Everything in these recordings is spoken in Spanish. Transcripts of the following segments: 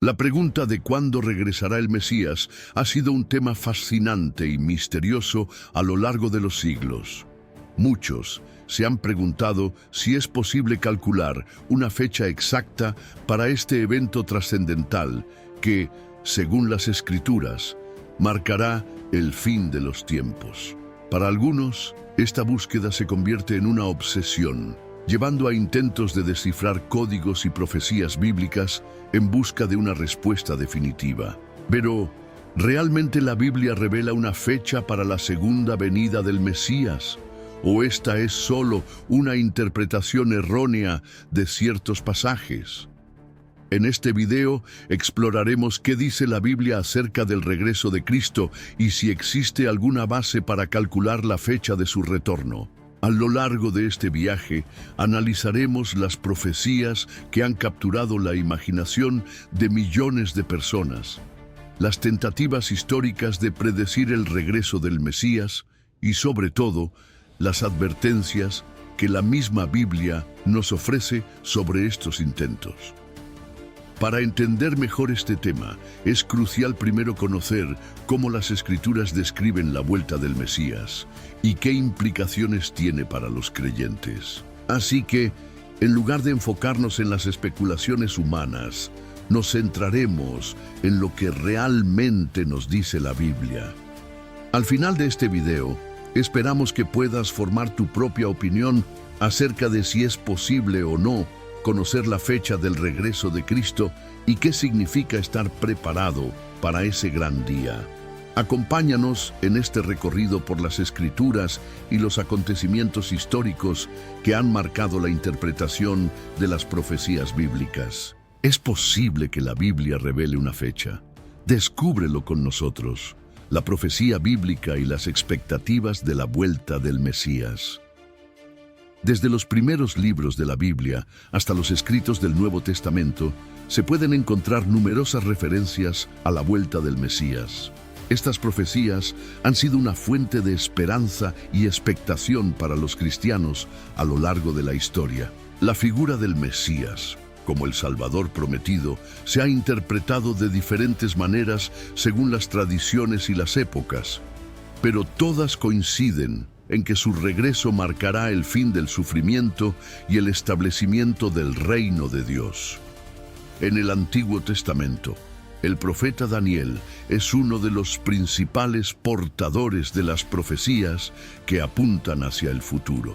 La pregunta de cuándo regresará el Mesías ha sido un tema fascinante y misterioso a lo largo de los siglos. Muchos se han preguntado si es posible calcular una fecha exacta para este evento trascendental que, según las Escrituras, marcará el fin de los tiempos. Para algunos, esta búsqueda se convierte en una obsesión, llevando a intentos de descifrar códigos y profecías bíblicas en busca de una respuesta definitiva. Pero, ¿realmente la Biblia revela una fecha para la segunda venida del Mesías? ¿O esta es solo una interpretación errónea de ciertos pasajes? En este video exploraremos qué dice la Biblia acerca del regreso de Cristo y si existe alguna base para calcular la fecha de su retorno. A lo largo de este viaje, analizaremos las profecías que han capturado la imaginación de millones de personas, las tentativas históricas de predecir el regreso del Mesías y, sobre todo, las advertencias que la misma Biblia nos ofrece sobre estos intentos. Para entender mejor este tema, es crucial primero conocer cómo las Escrituras describen la vuelta del Mesías y qué implicaciones tiene para los creyentes. Así que, en lugar de enfocarnos en las especulaciones humanas, nos centraremos en lo que realmente nos dice la Biblia. Al final de este video, esperamos que puedas formar tu propia opinión acerca de si es posible o no conocer la fecha del regreso de Cristo y qué significa estar preparado para ese gran día. Acompáñanos en este recorrido por las Escrituras y los acontecimientos históricos que han marcado la interpretación de las profecías bíblicas. ¿Es posible que la Biblia revele una fecha? Descúbrelo con nosotros, la profecía bíblica y las expectativas de la vuelta del Mesías. Desde los primeros libros de la Biblia hasta los escritos del Nuevo Testamento, se pueden encontrar numerosas referencias a la vuelta del Mesías. Estas profecías han sido una fuente de esperanza y expectación para los cristianos a lo largo de la historia. La figura del Mesías, como el Salvador prometido, se ha interpretado de diferentes maneras según las tradiciones y las épocas, pero todas coinciden en que su regreso marcará el fin del sufrimiento y el establecimiento del reino de Dios. En el Antiguo Testamento, el profeta Daniel es uno de los principales portadores de las profecías que apuntan hacia el futuro.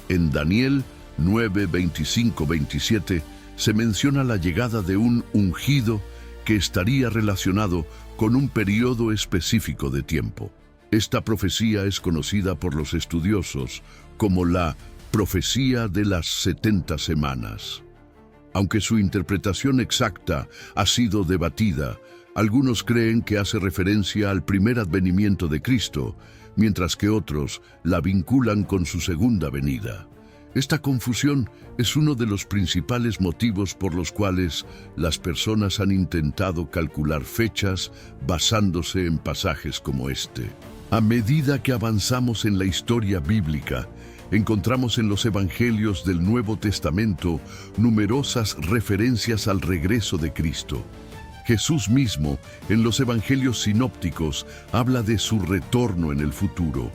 En Daniel 9, 25-27 se menciona la llegada de un ungido que estaría relacionado con un periodo específico de tiempo. Esta profecía es conocida por los estudiosos como la profecía de las 70 semanas. Aunque su interpretación exacta ha sido debatida, algunos creen que hace referencia al primer advenimiento de Cristo, mientras que otros la vinculan con su segunda venida. Esta confusión es uno de los principales motivos por los cuales las personas han intentado calcular fechas basándose en pasajes como este. A medida que avanzamos en la historia bíblica, encontramos en los Evangelios del Nuevo Testamento numerosas referencias al regreso de Cristo. Jesús mismo, en los Evangelios sinópticos, habla de su retorno en el futuro.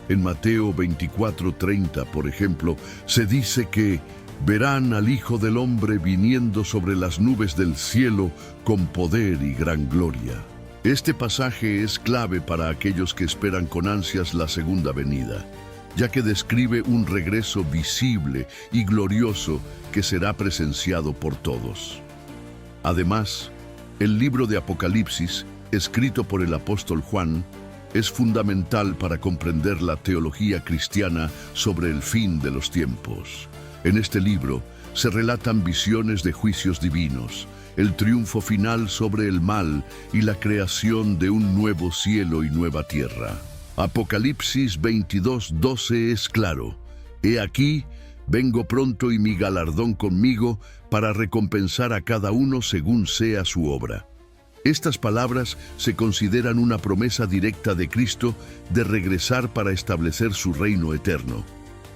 En Mateo 24:30, por ejemplo, se dice que verán al Hijo del Hombre viniendo sobre las nubes del cielo con poder y gran gloria. Este pasaje es clave para aquellos que esperan con ansias la segunda venida, ya que describe un regreso visible y glorioso que será presenciado por todos. Además, el libro de Apocalipsis, escrito por el apóstol Juan, es fundamental para comprender la teología cristiana sobre el fin de los tiempos. En este libro se relatan visiones de juicios divinos, el triunfo final sobre el mal y la creación de un nuevo cielo y nueva tierra. Apocalipsis 22:12 es claro: «He aquí, vengo pronto y mi galardón conmigo para recompensar a cada uno según sea su obra». Estas palabras se consideran una promesa directa de Cristo de regresar para establecer su reino eterno.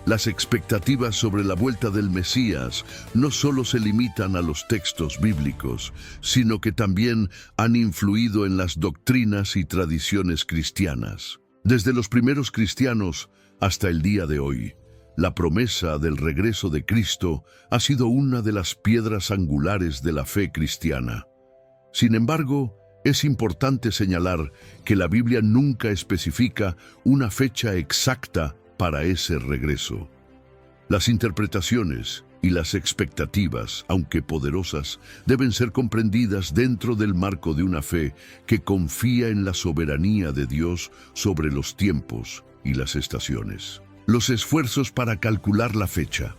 Las expectativas sobre la vuelta del Mesías no solo se limitan a los textos bíblicos, sino que también han influido en las doctrinas y tradiciones cristianas. Desde los primeros cristianos hasta el día de hoy, la promesa del regreso de Cristo ha sido una de las piedras angulares de la fe cristiana. Sin embargo, es importante señalar que la Biblia nunca especifica una fecha exacta para ese regreso. Las interpretaciones y las expectativas, aunque poderosas, deben ser comprendidas dentro del marco de una fe que confía en la soberanía de Dios sobre los tiempos y las estaciones. Los esfuerzos para calcular la fecha.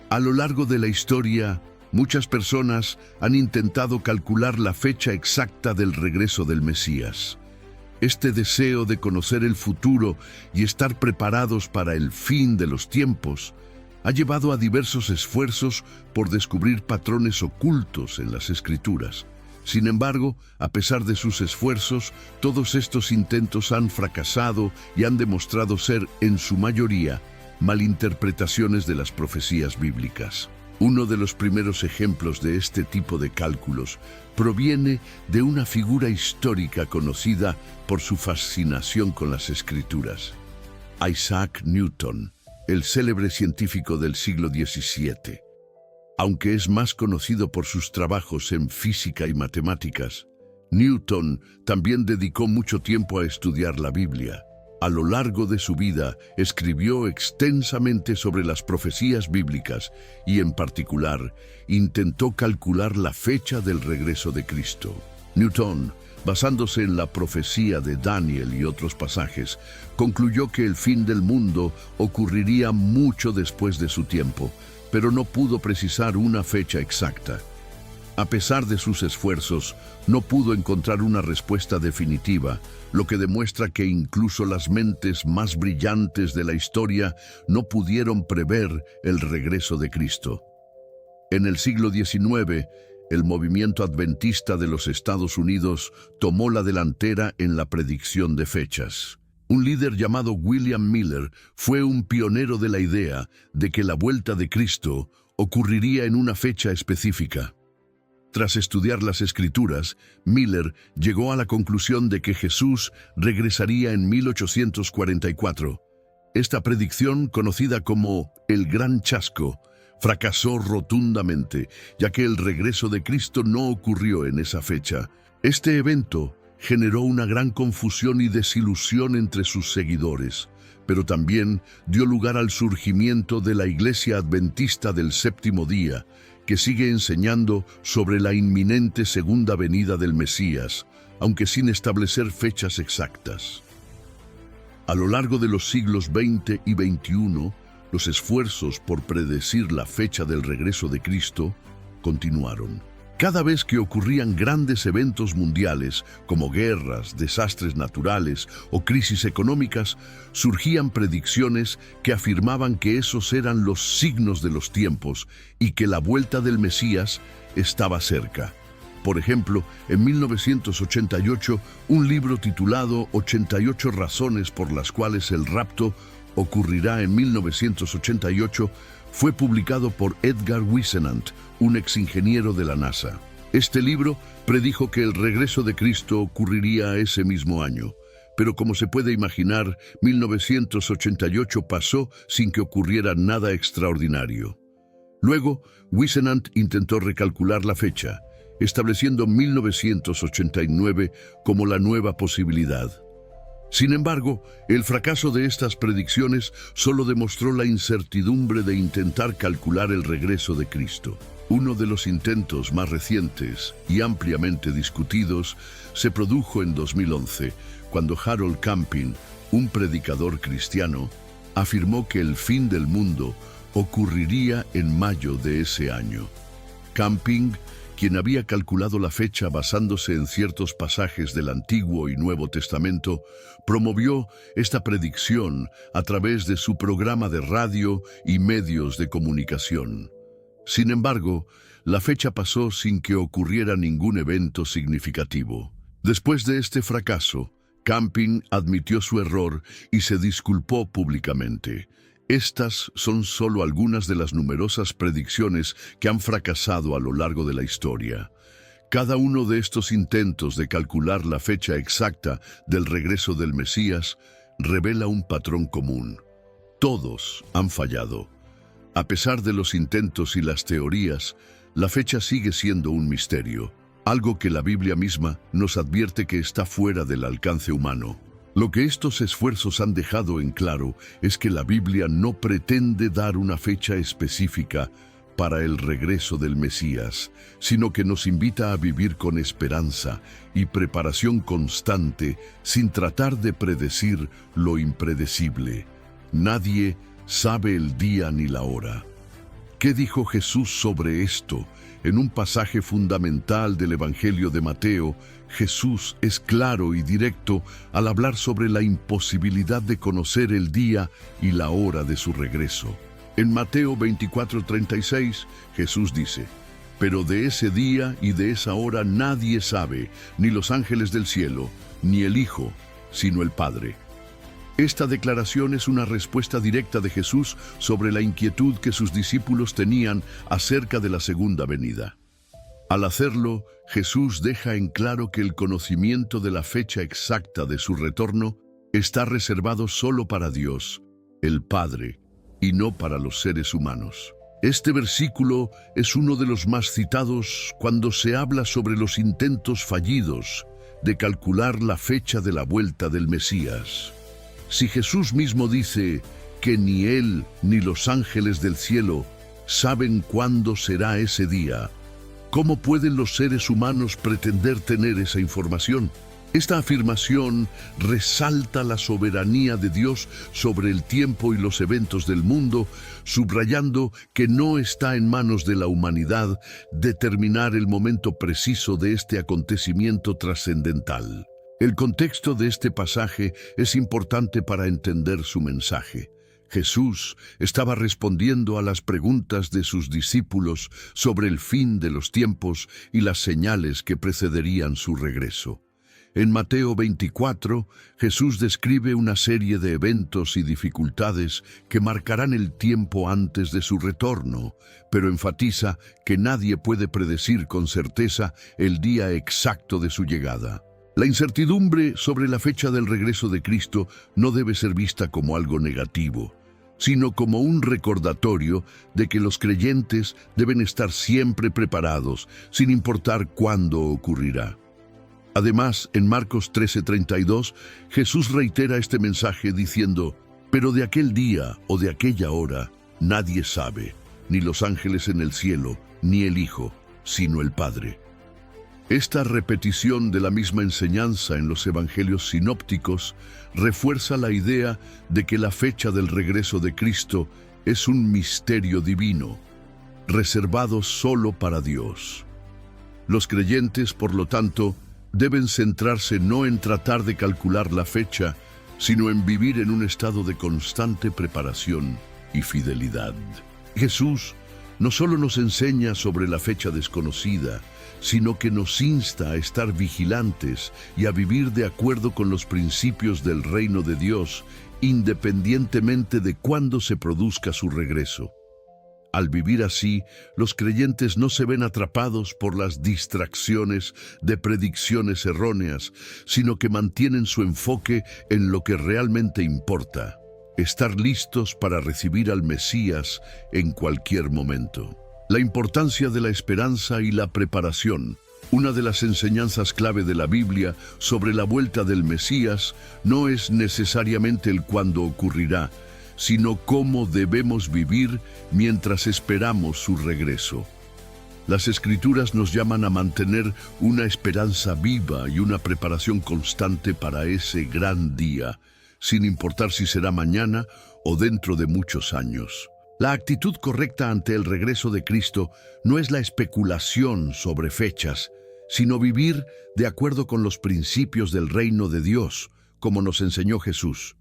A lo largo de la historia, muchas personas han intentado calcular la fecha exacta del regreso del Mesías. Este deseo de conocer el futuro y estar preparados para el fin de los tiempos ha llevado a diversos esfuerzos por descubrir patrones ocultos en las Escrituras. Sin embargo, a pesar de sus esfuerzos, todos estos intentos han fracasado y han demostrado ser, en su mayoría, malinterpretaciones de las profecías bíblicas. Uno de los primeros ejemplos de este tipo de cálculos proviene de una figura histórica conocida por su fascinación con las Escrituras: Isaac Newton, el célebre científico del siglo XVII. Aunque es más conocido por sus trabajos en física y matemáticas, Newton también dedicó mucho tiempo a estudiar la Biblia. A lo largo de su vida, escribió extensamente sobre las profecías bíblicas y, en particular, intentó calcular la fecha del regreso de Cristo. Newton, basándose en la profecía de Daniel y otros pasajes, concluyó que el fin del mundo ocurriría mucho después de su tiempo, pero no pudo precisar una fecha exacta. A pesar de sus esfuerzos, no pudo encontrar una respuesta definitiva, lo que demuestra que incluso las mentes más brillantes de la historia no pudieron prever el regreso de Cristo. En el siglo XIX, el movimiento adventista de los Estados Unidos tomó la delantera en la predicción de fechas. Un líder llamado William Miller fue un pionero de la idea de que la vuelta de Cristo ocurriría en una fecha específica. Tras estudiar las Escrituras, Miller llegó a la conclusión de que Jesús regresaría en 1844. Esta predicción, conocida como el Gran Chasco, fracasó rotundamente, ya que el regreso de Cristo no ocurrió en esa fecha. Este evento generó una gran confusión y desilusión entre sus seguidores, pero también dio lugar al surgimiento de la Iglesia Adventista del Séptimo Día, que sigue enseñando sobre la inminente segunda venida del Mesías, aunque sin establecer fechas exactas. A lo largo de los siglos XX y XXI, los esfuerzos por predecir la fecha del regreso de Cristo continuaron. Cada vez que ocurrían grandes eventos mundiales, como guerras, desastres naturales o crisis económicas, surgían predicciones que afirmaban que esos eran los signos de los tiempos y que la vuelta del Mesías estaba cerca. Por ejemplo, en 1988, un libro titulado 88 razones por las cuales el rapto ocurrirá en 1988 fue publicado por Edgar Whisenant, un exingeniero de la NASA. Este libro predijo que el regreso de Cristo ocurriría ese mismo año, pero como se puede imaginar, 1988 pasó sin que ocurriera nada extraordinario. Luego, Whisenant intentó recalcular la fecha, estableciendo 1989 como la nueva posibilidad. Sin embargo, el fracaso de estas predicciones solo demostró la incertidumbre de intentar calcular el regreso de Cristo. Uno de los intentos más recientes y ampliamente discutidos se produjo en 2011, cuando Harold Camping, un predicador cristiano, afirmó que el fin del mundo ocurriría en mayo de ese año. Camping, quien había calculado la fecha basándose en ciertos pasajes del Antiguo y Nuevo Testamento, promovió esta predicción a través de su programa de radio y medios de comunicación. Sin embargo, la fecha pasó sin que ocurriera ningún evento significativo. Después de este fracaso, Camping admitió su error y se disculpó públicamente. Estas son solo algunas de las numerosas predicciones que han fracasado a lo largo de la historia. Cada uno de estos intentos de calcular la fecha exacta del regreso del Mesías revela un patrón común. Todos han fallado. A pesar de los intentos y las teorías, la fecha sigue siendo un misterio, algo que la Biblia misma nos advierte que está fuera del alcance humano. Lo que estos esfuerzos han dejado en claro es que la Biblia no pretende dar una fecha específica para el regreso del Mesías, sino que nos invita a vivir con esperanza y preparación constante sin tratar de predecir lo impredecible. Nadie sabe el día ni la hora. ¿Qué dijo Jesús sobre esto? En un pasaje fundamental del Evangelio de Mateo, Jesús es claro y directo al hablar sobre la imposibilidad de conocer el día y la hora de su regreso. En Mateo 24:36, Jesús dice: «Pero de ese día y de esa hora nadie sabe, ni los ángeles del cielo, ni el Hijo, sino el Padre». Esta declaración es una respuesta directa de Jesús sobre la inquietud que sus discípulos tenían acerca de la segunda venida. Al hacerlo, Jesús deja en claro que el conocimiento de la fecha exacta de su retorno está reservado solo para Dios, el Padre, y no para los seres humanos. Este versículo es uno de los más citados cuando se habla sobre los intentos fallidos de calcular la fecha de la vuelta del Mesías. Si Jesús mismo dice que ni Él ni los ángeles del cielo saben cuándo será ese día, ¿cómo pueden los seres humanos pretender tener esa información? Esta afirmación resalta la soberanía de Dios sobre el tiempo y los eventos del mundo, subrayando que no está en manos de la humanidad determinar el momento preciso de este acontecimiento trascendental. El contexto de este pasaje es importante para entender su mensaje. Jesús estaba respondiendo a las preguntas de sus discípulos sobre el fin de los tiempos y las señales que precederían su regreso. En Mateo 24, Jesús describe una serie de eventos y dificultades que marcarán el tiempo antes de su retorno, pero enfatiza que nadie puede predecir con certeza el día exacto de su llegada. La incertidumbre sobre la fecha del regreso de Cristo no debe ser vista como algo negativo, sino como un recordatorio de que los creyentes deben estar siempre preparados, sin importar cuándo ocurrirá. Además, en Marcos 13:32, Jesús reitera este mensaje diciendo: «Pero de aquel día o de aquella hora nadie sabe, ni los ángeles en el cielo, ni el Hijo, sino el Padre». Esta repetición de la misma enseñanza en los evangelios sinópticos refuerza la idea de que la fecha del regreso de Cristo es un misterio divino, reservado solo para Dios. Los creyentes, por lo tanto, deben centrarse no en tratar de calcular la fecha, sino en vivir en un estado de constante preparación y fidelidad. Jesús no solo nos enseña sobre la fecha desconocida, sino que nos insta a estar vigilantes y a vivir de acuerdo con los principios del reino de Dios, independientemente de cuándo se produzca su regreso. Al vivir así, los creyentes no se ven atrapados por las distracciones de predicciones erróneas, sino que mantienen su enfoque en lo que realmente importa: estar listos para recibir al Mesías en cualquier momento. La importancia de la esperanza y la preparación. Una de las enseñanzas clave de la Biblia sobre la vuelta del Mesías no es necesariamente el cuándo ocurrirá, sino cómo debemos vivir mientras esperamos su regreso. Las Escrituras nos llaman a mantener una esperanza viva y una preparación constante para ese gran día, sin importar si será mañana o dentro de muchos años. La actitud correcta ante el regreso de Cristo no es la especulación sobre fechas, sino vivir de acuerdo con los principios del reino de Dios, como nos enseñó Jesús.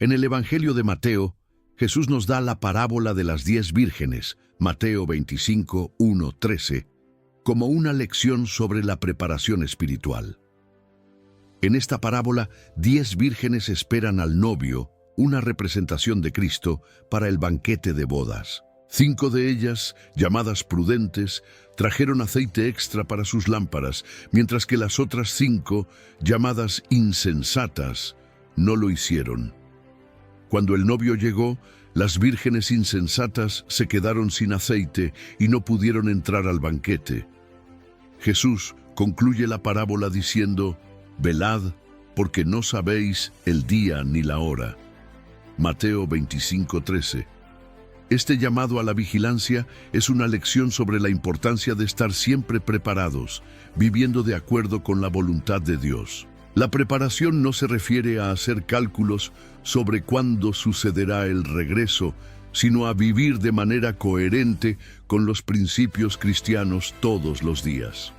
En el Evangelio de Mateo, Jesús nos da la parábola de las 10 vírgenes, Mateo 25, 1, 13, como una lección sobre la preparación espiritual. En esta parábola, 10 vírgenes esperan al novio, una representación de Cristo para el banquete de bodas. 5 de ellas, llamadas prudentes, trajeron aceite extra para sus lámparas, mientras que las otras 5, llamadas insensatas, no lo hicieron. Cuando el novio llegó, las vírgenes insensatas se quedaron sin aceite y no pudieron entrar al banquete. Jesús concluye la parábola diciendo: «Velad, porque no sabéis el día ni la hora». Mateo 25:13. Este llamado a la vigilancia es una lección sobre la importancia de estar siempre preparados, viviendo de acuerdo con la voluntad de Dios. La preparación no se refiere a hacer cálculos sobre cuándo sucederá el regreso, sino a vivir de manera coherente con los principios cristianos todos los días.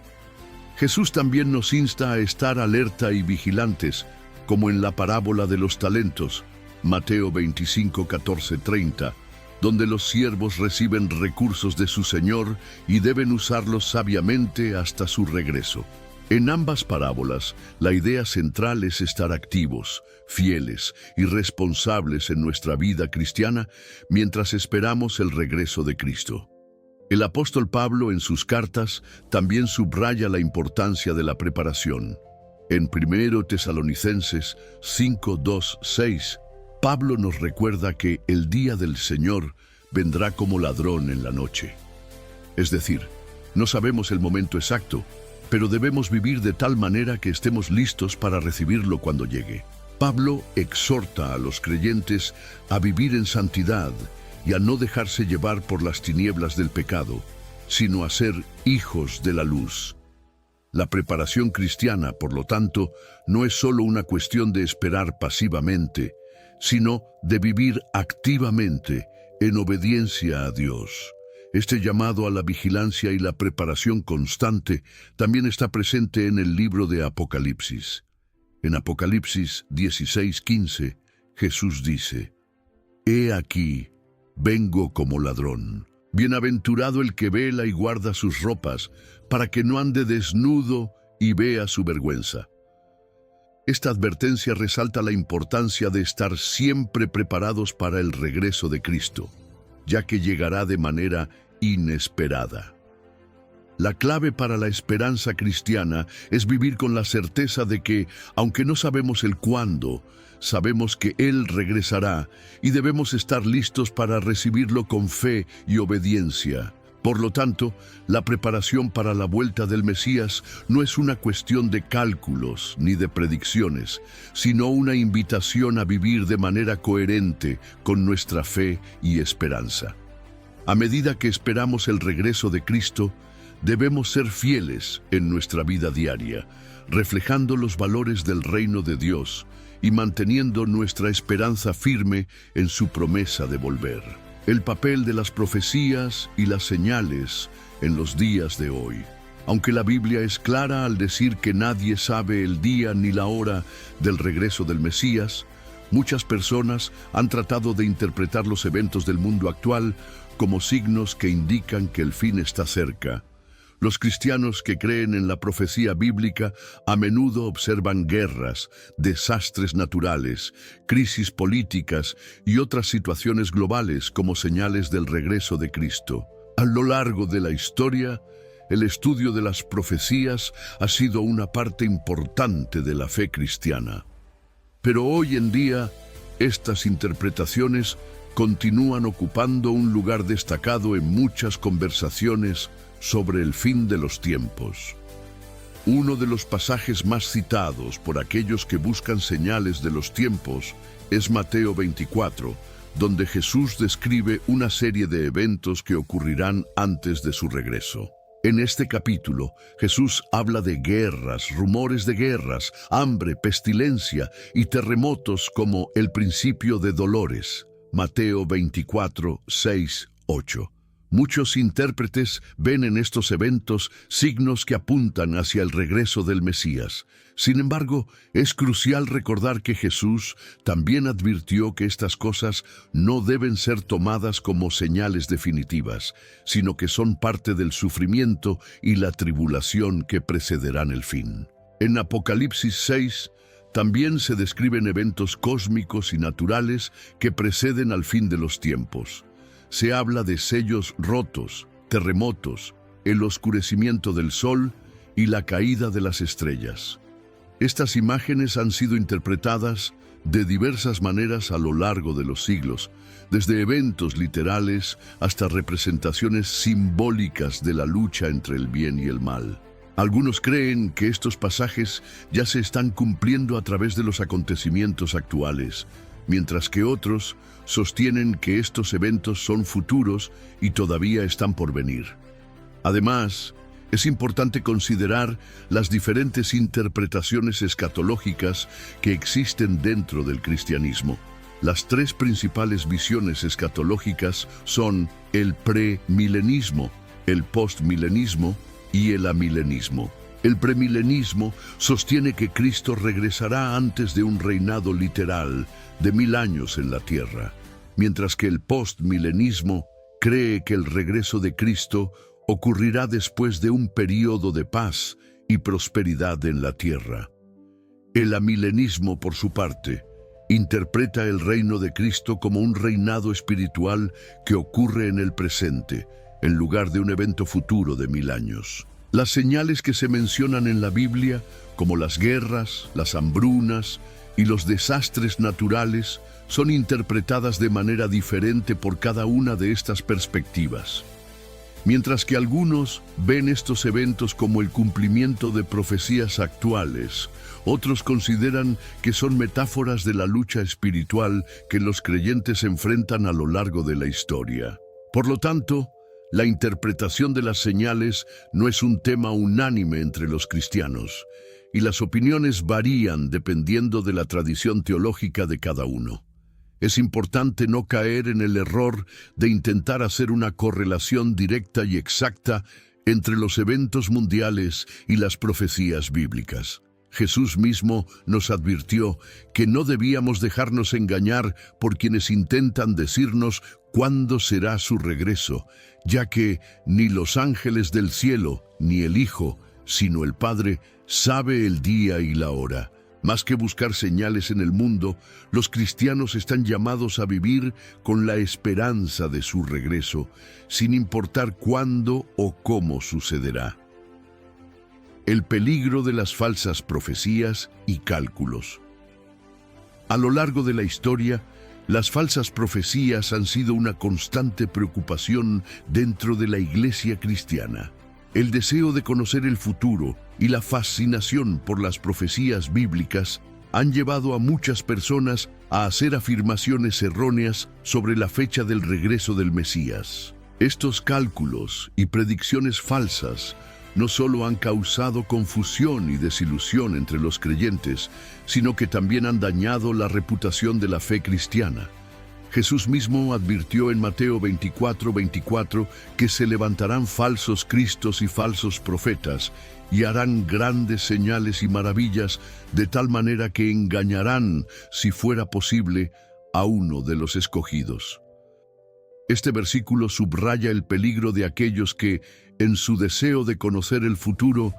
Jesús también nos insta a estar alerta y vigilantes, como en la parábola de los talentos, Mateo 25:14-30, donde los siervos reciben recursos de su Señor y deben usarlos sabiamente hasta su regreso. En ambas parábolas, la idea central es estar activos, fieles y responsables en nuestra vida cristiana mientras esperamos el regreso de Cristo. El apóstol Pablo en sus cartas también subraya la importancia de la preparación. En 1 Tesalonicenses 5:2-6, Pablo nos recuerda que el día del Señor vendrá como ladrón en la noche. Es decir, no sabemos el momento exacto, pero debemos vivir de tal manera que estemos listos para recibirlo cuando llegue. Pablo exhorta a los creyentes a vivir en santidad y a no dejarse llevar por las tinieblas del pecado, sino a ser hijos de la luz. La preparación cristiana, por lo tanto, no es solo una cuestión de esperar pasivamente, sino de vivir activamente en obediencia a Dios. Este llamado a la vigilancia y la preparación constante también está presente en el libro de Apocalipsis. En Apocalipsis 16:15, Jesús dice: «He aquí, vengo como ladrón. Bienaventurado el que vela y guarda sus ropas, para que no ande desnudo y vea su vergüenza». Esta advertencia resalta la importancia de estar siempre preparados para el regreso de Cristo, ya que llegará de manera inesperada. La clave para la esperanza cristiana es vivir con la certeza de que, aunque no sabemos el cuándo, sabemos que Él regresará y debemos estar listos para recibirlo con fe y obediencia. Por lo tanto, la preparación para la vuelta del Mesías no es una cuestión de cálculos ni de predicciones, sino una invitación a vivir de manera coherente con nuestra fe y esperanza. A medida que esperamos el regreso de Cristo, debemos ser fieles en nuestra vida diaria, reflejando los valores del reino de Dios y manteniendo nuestra esperanza firme en su promesa de volver. El papel de las profecías y las señales en los días de hoy. Aunque la Biblia es clara al decir que nadie sabe el día ni la hora del regreso del Mesías, muchas personas han tratado de interpretar los eventos del mundo actual como signos que indican que el fin está cerca. Los cristianos que creen en la profecía bíblica a menudo observan guerras, desastres naturales, crisis políticas y otras situaciones globales como señales del regreso de Cristo. A lo largo de la historia, el estudio de las profecías ha sido una parte importante de la fe cristiana. Pero hoy en día, estas interpretaciones continúan ocupando un lugar destacado en muchas conversaciones sobre el fin de los tiempos. Uno de los pasajes más citados por aquellos que buscan señales de los tiempos es Mateo 24, donde Jesús describe una serie de eventos que ocurrirán antes de su regreso. En este capítulo, Jesús habla de guerras, rumores de guerras, hambre, pestilencia y terremotos como el principio de dolores. Mateo 24, 6, 8. Muchos intérpretes ven en estos eventos signos que apuntan hacia el regreso del Mesías. Sin embargo, es crucial recordar que Jesús también advirtió que estas cosas no deben ser tomadas como señales definitivas, sino que son parte del sufrimiento y la tribulación que precederán el fin. En Apocalipsis 6, También se describen eventos cósmicos y naturales que preceden al fin de los tiempos. Se habla de sellos rotos, terremotos, el oscurecimiento del sol y la caída de las estrellas. Estas imágenes han sido interpretadas de diversas maneras a lo largo de los siglos, desde eventos literales hasta representaciones simbólicas de la lucha entre el bien y el mal. Algunos creen que estos pasajes ya se están cumpliendo a través de los acontecimientos actuales, mientras que otros sostienen que estos eventos son futuros y todavía están por venir. Además, es importante considerar las diferentes interpretaciones escatológicas que existen dentro del cristianismo. Las tres principales visiones escatológicas son el premilenismo, el postmilenismo y el amilenismo. El premilenismo sostiene que Cristo regresará antes de un reinado literal de 1000 años en la tierra, mientras que el postmilenismo cree que el regreso de Cristo ocurrirá después de un período de paz y prosperidad en la tierra. El amilenismo, por su parte, interpreta el reino de Cristo como un reinado espiritual que ocurre en el presente, en lugar de un evento futuro de 1000 años. Las señales que se mencionan en la Biblia, como las guerras, las hambrunas y los desastres naturales, son interpretadas de manera diferente por cada una de estas perspectivas. Mientras que algunos ven estos eventos como el cumplimiento de profecías actuales, otros consideran que son metáforas de la lucha espiritual que los creyentes enfrentan a lo largo de la historia. Por lo tanto, la interpretación de las señales no es un tema unánime entre los cristianos, y las opiniones varían dependiendo de la tradición teológica de cada uno. Es importante no caer en el error de intentar hacer una correlación directa y exacta entre los eventos mundiales y las profecías bíblicas. Jesús mismo nos advirtió que no debíamos dejarnos engañar por quienes intentan decirnos cuándo será su regreso, ya que ni los ángeles del cielo, ni el Hijo, sino el Padre, sabe el día y la hora. Más que buscar señales en el mundo, los cristianos están llamados a vivir con la esperanza de su regreso, sin importar cuándo o cómo sucederá. El peligro de las falsas profecías y cálculos. A lo largo de la historia, las falsas profecías han sido una constante preocupación dentro de la iglesia cristiana. El deseo de conocer el futuro y la fascinación por las profecías bíblicas han llevado a muchas personas a hacer afirmaciones erróneas sobre la fecha del regreso del Mesías. Estos cálculos y predicciones falsas no solo han causado confusión y desilusión entre los creyentes, sino que también han dañado la reputación de la fe cristiana. Jesús mismo advirtió en Mateo 24:24 que se levantarán falsos cristos y falsos profetas y harán grandes señales y maravillas de tal manera que engañarán, si fuera posible, a uno de los escogidos. Este versículo subraya el peligro de aquellos que, en su deseo de conocer el futuro,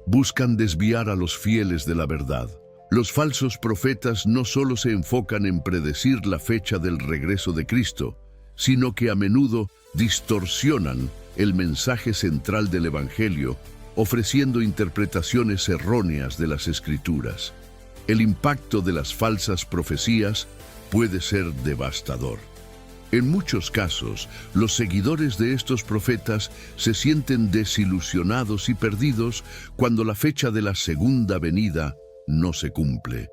buscan desviar a los fieles de la verdad. Los falsos profetas no solo se enfocan en predecir la fecha del regreso de Cristo, sino que a menudo distorsionan el mensaje central del Evangelio, ofreciendo interpretaciones erróneas de las Escrituras. El impacto de las falsas profecías puede ser devastador. En muchos casos, los seguidores de estos profetas se sienten desilusionados y perdidos cuando la fecha de la segunda venida no se cumple.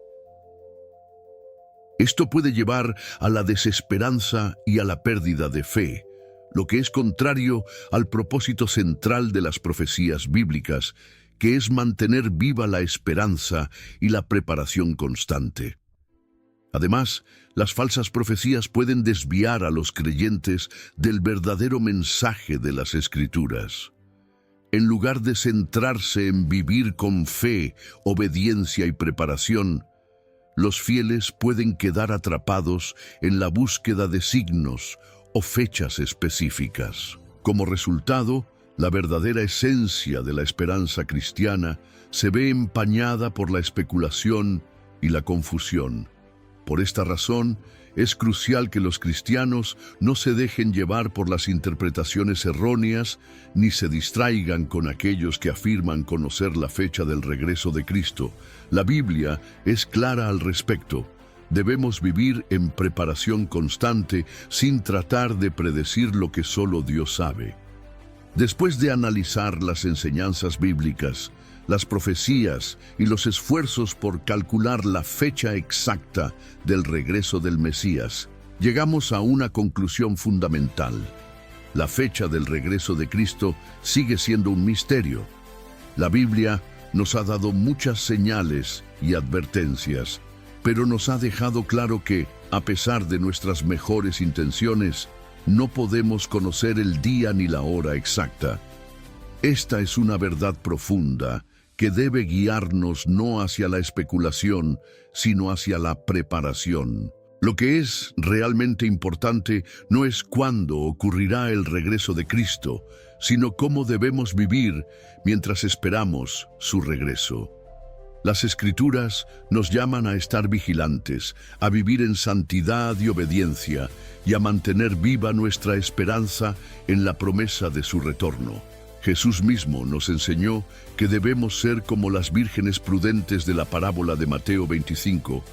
Esto puede llevar a la desesperanza y a la pérdida de fe, lo que es contrario al propósito central de las profecías bíblicas, que es mantener viva la esperanza y la preparación constante. Además, las falsas profecías pueden desviar a los creyentes del verdadero mensaje de las Escrituras. En lugar de centrarse en vivir con fe, obediencia y preparación, los fieles pueden quedar atrapados en la búsqueda de signos o fechas específicas. Como resultado, la verdadera esencia de la esperanza cristiana se ve empañada por la especulación y la confusión. Por esta razón, es crucial que los cristianos no se dejen llevar por las interpretaciones erróneas ni se distraigan con aquellos que afirman conocer la fecha del regreso de Cristo. La Biblia es clara al respecto. Debemos vivir en preparación constante sin tratar de predecir lo que solo Dios sabe. Después de analizar las enseñanzas bíblicas, las profecías y los esfuerzos por calcular la fecha exacta del regreso del Mesías, llegamos a una conclusión fundamental. La fecha del regreso de Cristo sigue siendo un misterio. La Biblia nos ha dado muchas señales y advertencias, pero nos ha dejado claro que, a pesar de nuestras mejores intenciones, no podemos conocer el día ni la hora exacta. Esta es una verdad profunda que debe guiarnos no hacia la especulación, sino hacia la preparación. Lo que es realmente importante no es cuándo ocurrirá el regreso de Cristo, sino cómo debemos vivir mientras esperamos su regreso. Las Escrituras nos llaman a estar vigilantes, a vivir en santidad y obediencia, y a mantener viva nuestra esperanza en la promesa de su retorno. Jesús mismo nos enseñó que debemos ser como las vírgenes prudentes de la parábola de Mateo 25,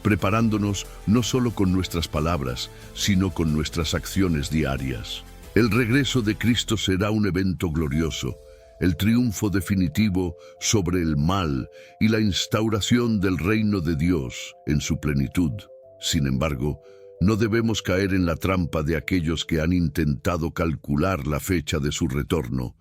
preparándonos no solo con nuestras palabras, sino con nuestras acciones diarias. El regreso de Cristo será un evento glorioso, el triunfo definitivo sobre el mal y la instauración del reino de Dios en su plenitud. Sin embargo, no debemos caer en la trampa de aquellos que han intentado calcular la fecha de su retorno,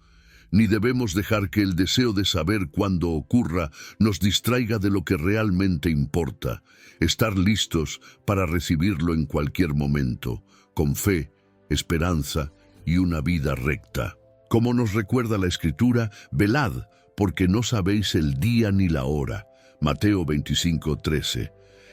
ni debemos dejar que el deseo de saber cuándo ocurra nos distraiga de lo que realmente importa, estar listos para recibirlo en cualquier momento, con fe, esperanza y una vida recta. Como nos recuerda la Escritura, velad, porque no sabéis el día ni la hora. Mateo 25:13.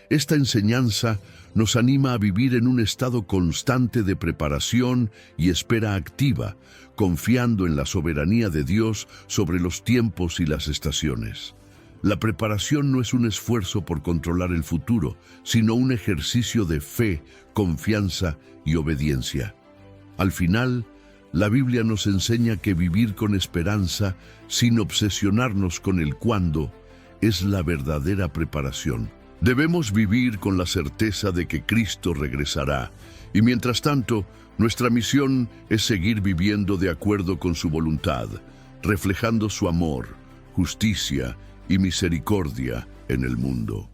Esta enseñanza nos anima a vivir en un estado constante de preparación y espera activa, confiando en la soberanía de Dios sobre los tiempos y las estaciones. La preparación no es un esfuerzo por controlar el futuro, sino un ejercicio de fe, confianza y obediencia. Al final, la Biblia nos enseña que vivir con esperanza, sin obsesionarnos con el cuándo, es la verdadera preparación. Debemos vivir con la certeza de que Cristo regresará, y mientras tanto, nuestra misión es seguir viviendo de acuerdo con su voluntad, reflejando su amor, justicia y misericordia en el mundo.